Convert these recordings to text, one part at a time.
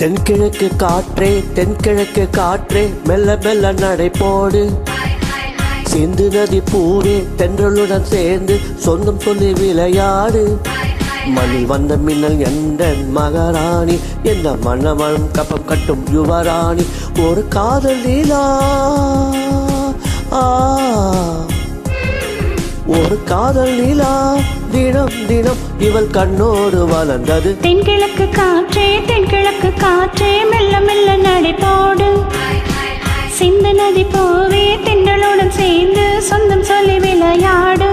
தென்கிழக்கு காற்றே தென்கிழக்கு காற்றே மெல்ல மெல்ல நடை போடு. சிந்து நதி பூவே தென்றலுடன் சேர்ந்து சொந்தம் சொல்லி விளையாடு. மண்ணில் வந்த மின்னல் என்ற மகாராணி, எந்த மன்னமனம் கப்பம் கட்டும் யுவராணி. ஒரு காதல் லீலா, ஒரு காதல் லீலா, தினம் தினம் இவள் கண்ணோடு வளர்ந்தது. தென்கிழக்கு காற்றே தென்கிழக்கு காற்றே மெல்ல மெல்ல நடை போடு. சிந்து நதி போவே தென்றலுடன் சேர்ந்து சொந்தம் சொல்லி விளையாடு.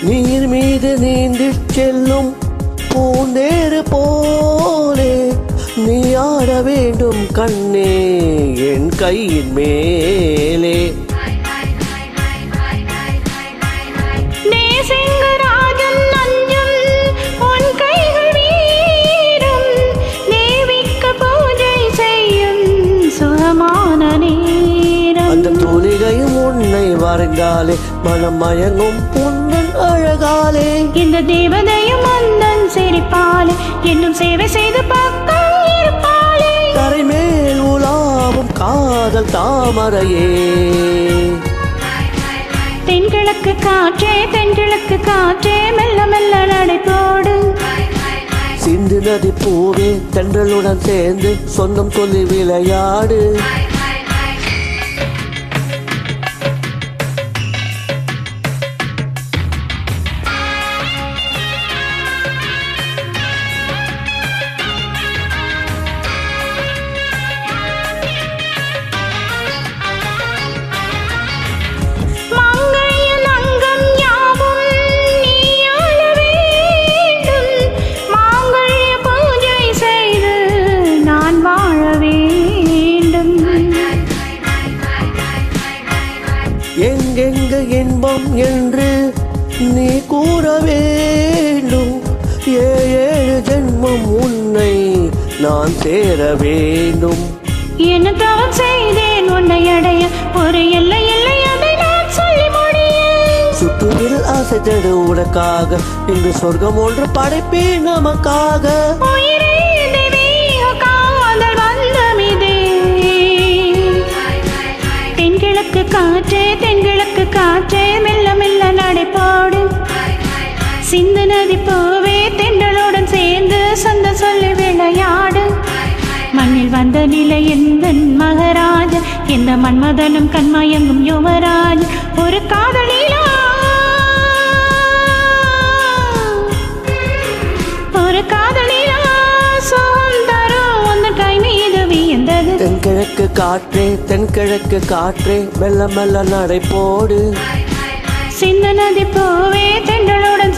நீர் மீது நீந்தி செல்லும் பூந்தேறு போலே நீ ஆட வேண்டும் கண்ணே என் கையின் மேலே. அந்த தூளிகையும் உன்னை வரைந்தாலே மனம் மயங்கும் பொன்னன் அழகாலே. இந்த தேவதையும் அந்தன் சிரிப்பாலே என்னும் சேவை செய்து பக்கம் இருப்பாளே. கரை மேல் உலாவும் காதல் தாமரையே. தென்கிழக்கு காற்றே தென்கிழக்கு காற்றே மெல்ல மெல்ல நடை போடு. சிந்து நதி பூவே தென்றலுடன் சேர்ந்து சொந்தம் சொல்லி விளையாடு. எங்கெங்க இன்பம் என்று நீ கூற வேண்டும். ஏழு ஜென்மம் உன்னை நான் சேர வேண்டும். என்ன தவம் செய்தேன் உன்னை அடைய, ஒரு எல்லை எல்லை அதை நான் சொல்லி முடிய. சுற்றுவில் ஆசைத்தடு உனக்காக, இங்கு சொர்க்கம் ஒன்று படைப்பேன் நமக்காக. தென்கிழக்கு காற்றே தென்கிழக்கு காற்றே மெல்ல மெல்ல நடை போடு. சிந்து நதி போவே தென்றலுடன் சேர்ந்து சொந்த சொல்லி விளையாடு. மண்ணில் வந்த நிலை எந்த மகராஜ, எந்த மன்மதனும் கண்மயங்கும் யுவராஜ். ஒரு காதலிலா, ஒரு காதலிலா சோந்தரம் உந்த கை மீது வியந்தது. தென்கிழக்கு காற்றே தென்கிழக்கு காற்றே மெல்ல மெல்ல நடை போடு. சிந்து நதி போவே தென்றலுடன்